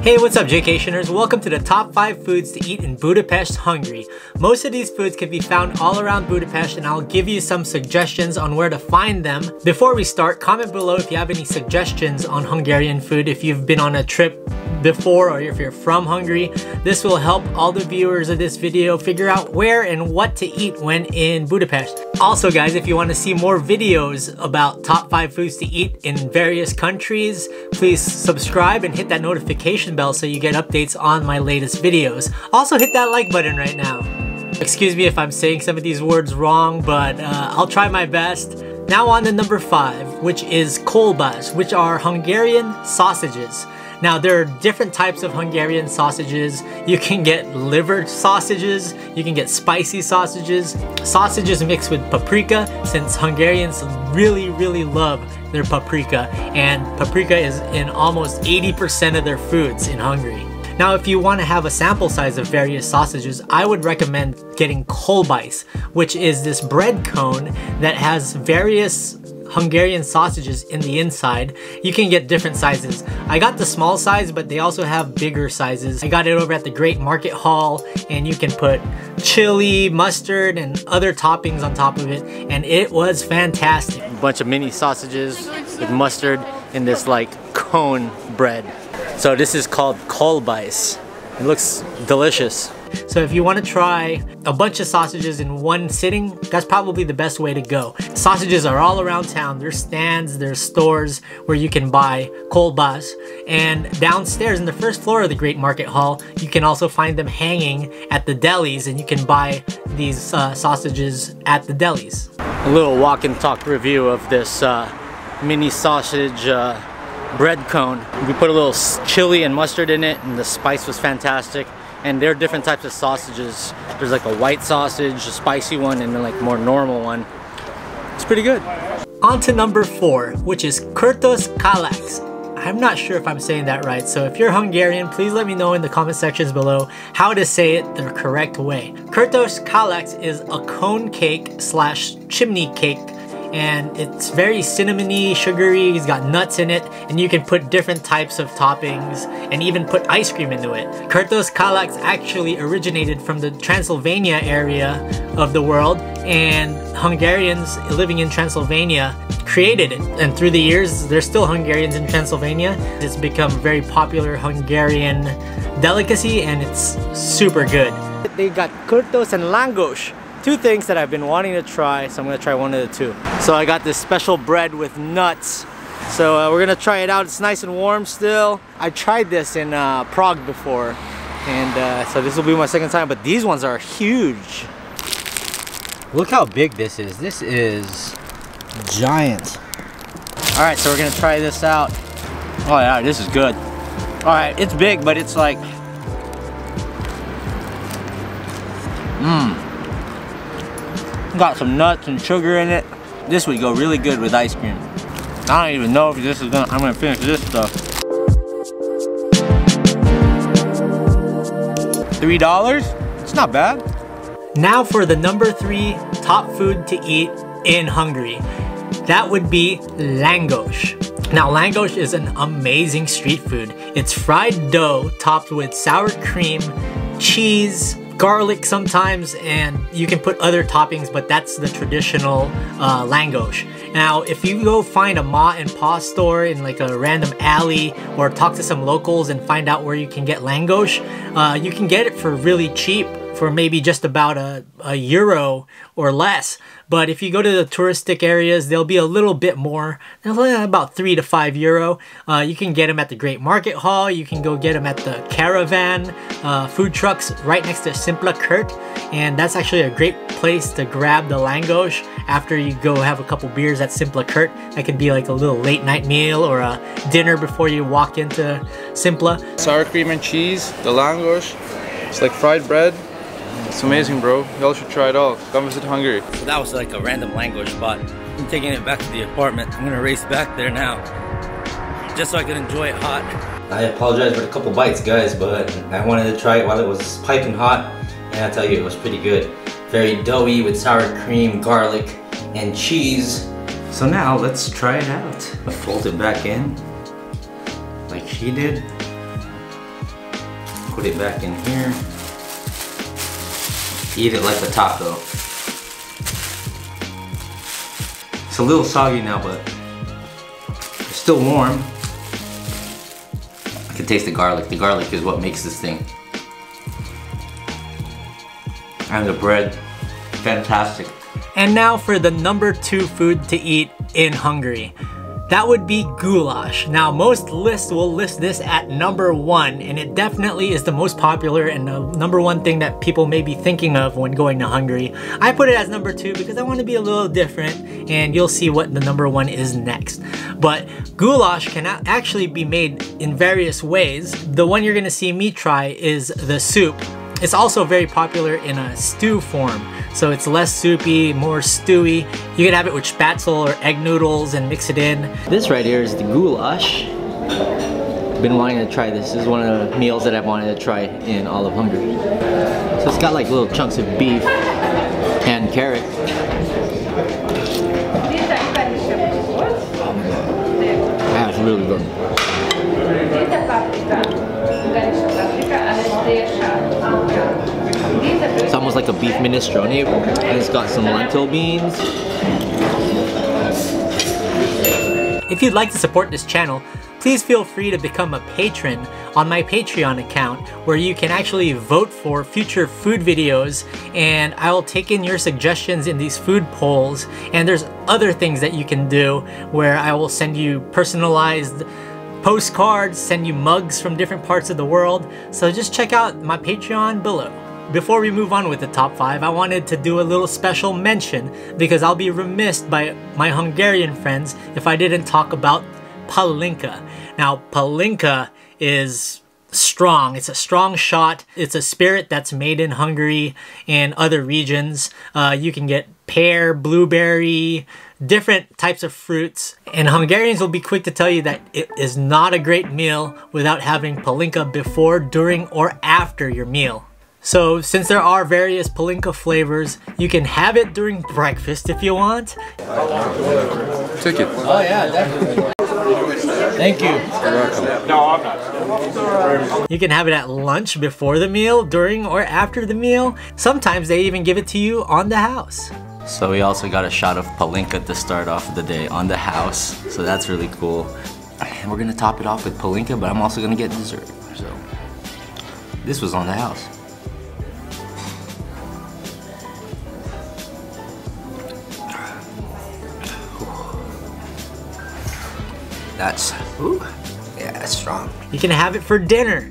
Hey, what's up, Jaycationers? Welcome to the top 5 foods to eat in Budapest, Hungary. Most of these foods can be found all around Budapest, and I'll give you some suggestions on where to find them. Before we start, comment below if you have any suggestions on Hungarian food, if you've been on a trip before or if you're from Hungary. This will help all the viewers of this video figure out where and what to eat when in Budapest. Also guys, if you want to see more videos about top 5 foods to eat in various countries, please subscribe and hit that notification bell so you get updates on my latest videos. Also hit that like button right now. Excuse me if I'm saying some of these words wrong, but I'll try my best. Now on to number 5, which is Goulash, which are Hungarian sausages. Now there are different types of Hungarian sausages. You can get liver sausages, you can get spicy sausages, sausages mixed with paprika, since Hungarians really love their paprika, and paprika is in almost 80% of their foods in Hungary. Now if you want to have a sample size of various sausages, I would recommend getting Goulash, which is this bread cone that has various Hungarian sausages in the inside. You can get different sizes. I got the small size, but they also have bigger sizes. I got it over at the Great Market Hall, and you can put chili, mustard, and other toppings on top of it, and it was fantastic. A bunch of mini sausages with mustard in this like cone bread. So this is called Goulash. It looks delicious. So if you want to try a bunch of sausages in one sitting, that's probably the best way to go. Sausages are all around town. There's stands, there's stores where you can buy Goulash. And downstairs in the first floor of the Great Market Hall, you can also find them hanging at the delis, and you can buy these sausages at the delis. A little walk and talk review of this mini sausage bread cone. We put a little chili and mustard in it, and the spice was fantastic. And there are different types of sausages. There's like a white sausage, a spicy one, and then like more normal one. It's pretty good. On to number 4, which is Kurtos Kalax. I'm not sure if I'm saying that right, so if you're Hungarian, please let me know in the comment sections below how to say it the correct way. Kurtos Kalax is a cone cake slash chimney cake, and it's very cinnamony, sugary. It's got nuts in it, and you can put different types of toppings and even put ice cream into it. Kurtos Kalax actually originated from the Transylvania area of the world, and Hungarians living in Transylvania created it. And through the years, there's still Hungarians in Transylvania. It's become a very popular Hungarian delicacy, and it's super good. They got Kurtos and Langos. 2 things that I've been wanting to try, so I'm gonna try one of the 2. So I got this special bread with nuts. So we're gonna try it out. It's nice and warm still. I tried this in Prague before, and so this will be my second time, but these ones are huge. Look how big this is. This is giant. All right, so we're gonna try this out. Oh yeah, this is good. All right, it's big, but it's like, got some nuts and sugar in it. This would go really good with ice cream. I don't even know if this is I'm gonna finish this stuff. $3? It's not bad. Now for the number 3 top food to eat in Hungary. That would be Langos. Now Langos is an amazing street food. It's fried dough topped with sour cream, cheese, garlic sometimes, and you can put other toppings, but that's the traditional Langos. Now if you go find a ma and pa store in like a random alley, or talk to some locals and find out where you can get Langos, you can get it for really cheap, for maybe just about a euro or less. But if you go to the touristic areas, they'll be a little bit more, about 3 to 5 euro. You can get them at the Great Market Hall. You can go get them at the Caravan food trucks right next to Simpla Kert. And that's actually a great place to grab the Langos after you go have a couple beers at Simpla Kert. That could be like a little late night meal or a dinner before you walk into Simpla. Sour cream and cheese, the Langos. It's like fried bread. It's amazing, bro. Y'all should try it all. Come visit Hungary. So that was like a random Langos spot. I'm taking it back to the apartment. I'm gonna race back there now, just so I can enjoy it hot. I apologize for the couple bites, guys, but I wanted to try it while it was piping hot, and I tell you, it was pretty good. Very doughy with sour cream, garlic, and cheese. So now let's try it out. Fold it back in, like she did. Put it back in here. Eat it like a taco. It's a little soggy now, but it's still warm. I can taste the garlic. The garlic is what makes this thing. And the bread, fantastic. And now for the number 2 food to eat in Hungary. That would be goulash. Now most lists will list this at number 1, and it definitely is the most popular and the number 1 thing that people may be thinking of when going to Hungary. I put it as number 2 because I want to be a little different, and you'll see what the number 1 is next. But goulash can actually be made in various ways. The one you're gonna see me try is the soup. It's also very popular in a stew form, so it's less soupy, more stewy. You can have it with spätzle or egg noodles and mix it in. This right here is the goulash. Been wanting to try this. This is one of the meals that I've wanted to try in all of Hungary. So it's got like little chunks of beef and carrot. That's really good. It's almost like a beef minestrone, and it's got some lentil beans. If you'd like to support this channel, please feel free to become a patron on my Patreon account, where you can actually vote for future food videos, and I will take in your suggestions in these food polls. And there's other things that you can do where I will send you personalized postcards, send you mugs from different parts of the world. So just check out my Patreon below. Before we move on with the top 5, I wanted to do a little special mention because I'll be remiss by my Hungarian friends if I didn't talk about palinka. Now, palinka is strong. It's a strong shot. It's a spirit that's made in Hungary and other regions. You can get pear, blueberry, different types of fruits. And Hungarians will be quick to tell you that it is not a great meal without having palinka before, during, or after your meal. So since there are various palinka flavors, you can have it during breakfast if you want. Take it. Oh yeah, definitely. Thank you. No, I'm not. You can have it at lunch before the meal, during or after the meal. Sometimes they even give it to you on the house. So we also got a shot of palinka to start off the day on the house. So that's really cool. And we're gonna top it off with palinka, but I'm also gonna get dessert. So this was on the house. That's strong. You can have it for dinner.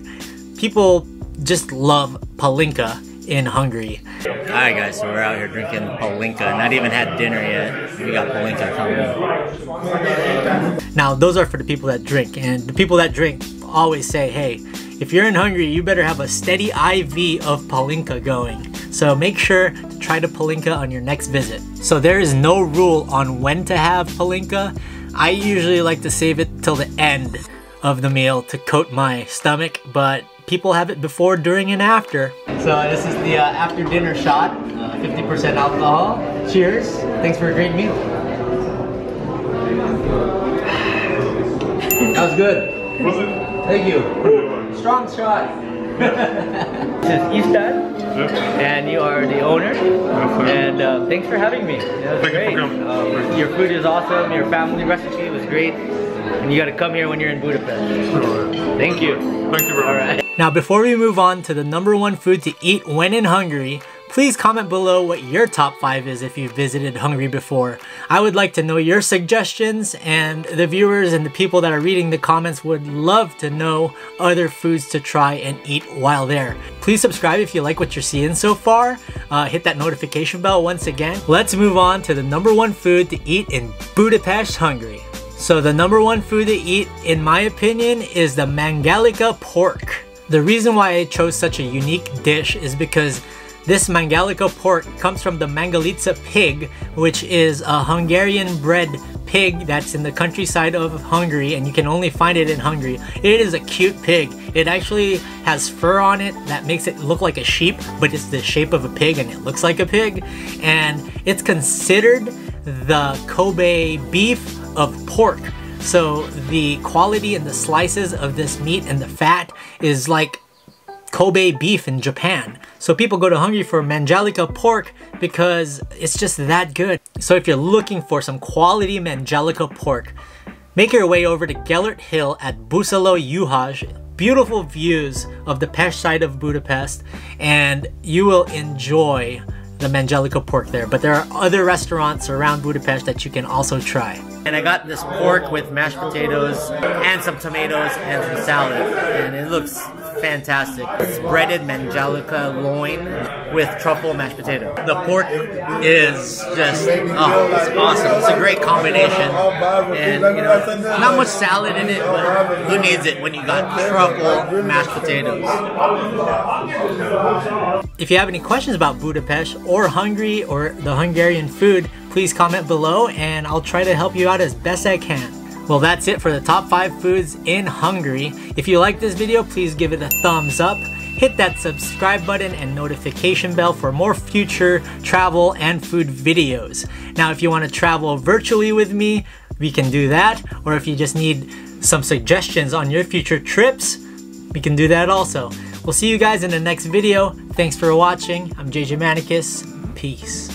People just love palinka in Hungary. Alright guys, so we're out here drinking palinka. Not even had dinner yet. We got palinka coming. Now those are for the people that drink, and the people that drink always say, hey, if you're in Hungary, you better have a steady IV of palinka going. So make sure to try the palinka on your next visit. So there is no rule on when to have palinka. I usually like to save it till the end of the meal to coat my stomach, but people have it before, during, and after. So this is the after dinner shot, 50% alcohol. Cheers. Thanks for a great meal. That was good. Was it? Thank you. Strong shot. This is Easton, and you are the owner. And thanks for having me. That was great. Your food is awesome. Your family recipe was great. And you got to come here when you're in Budapest. Thank you. Thank you very much. Now, before we move on to the number 1 food to eat when in Hungary, please comment below what your top 5 is if you've visited Hungary before. I would like to know your suggestions, and the viewers and the people that are reading the comments would love to know other foods to try and eat while there. Please subscribe if you like what you're seeing so far. Hit that notification bell once again. Let's move on to the number 1 food to eat in Budapest, Hungary. So the number 1 food to eat, in my opinion, is the Mangalika pork. The reason why I chose such a unique dish is because this Mangalika pork comes from the Mangalitsa pig, which is a Hungarian bred pig that's in the countryside of Hungary, and you can only find it in Hungary. It is a cute pig. It actually has fur on it that makes it look like a sheep, but it's the shape of a pig and it looks like a pig. And it's considered the Kobe beef of pork. So the quality and the slices of this meat and the fat is like Kobe beef in Japan. So people go to Hungary for Mangelica pork because it's just that good. So if you're looking for some quality Mangelica pork, make your way over to Gellert Hill at Busalo Juhas. Beautiful views of the Pest side of Budapest, and you will enjoy the Mangelica pork there. But there are other restaurants around Budapest that you can also try. And I got this pork with mashed potatoes and some tomatoes and some salad, and it looks fantastic. It's breaded Mangelica loin with truffle mashed potato. The pork is just, oh, it's awesome. It's a great combination. And, you know, not much salad in it, but who needs it when you got truffle mashed potatoes? If you have any questions about Budapest or Hungary or the Hungarian food, please comment below and I'll try to help you out as best I can. Well, that's it for the top 5 foods in Hungary. If you like this video, please give it a thumbs up. Hit that subscribe button and notification bell for more future travel and food videos. Now, if you want to travel virtually with me, we can do that. Or if you just need some suggestions on your future trips, we can do that also. We'll see you guys in the next video. Thanks for watching. I'm Jaydaheat. Peace.